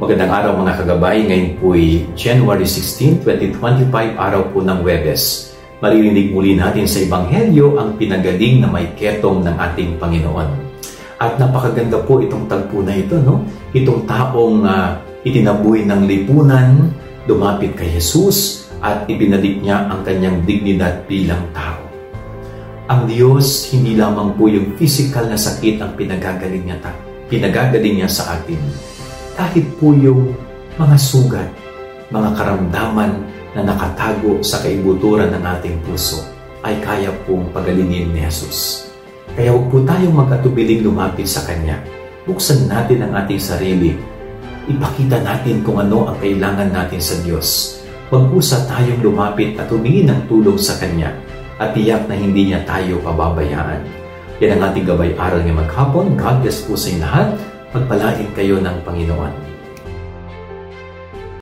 Magandang araw mga kagabay. Ngayon po'y January 16, 2025, araw po ng Huwebes. Maririnig muli natin sa Ebanghelyo ang pinagaling na may ketong ng ating Panginoon. At napakaganda po itong tagpo na ito, no? Itong taong itinaboy ng lipunan, lumapit kay Jesus at ibinalik niya ang kanyang dignidad bilang tao. Ang Diyos, hindi lamang po yung physical na sakit ang pinagagaling niya sa atin. Kahit po yung mga sugat, mga karamdaman na nakatago sa kaibuturan ng ating puso ay kaya pong pagalingin ni Jesus. Kaya huwag po tayong mag-atubiling lumapit sa Kanya. Buksan natin ang ating sarili. Ipakita natin kung ano ang kailangan natin sa Diyos. Mag-usa tayong lumapit at humingi ng tulong sa Kanya at tiyak na hindi niya tayo pababayaan. Yan ang ating gabay aral ngayong maghapon. God bless po sa inyo lahat. Pagpalain kayo ng Panginoon.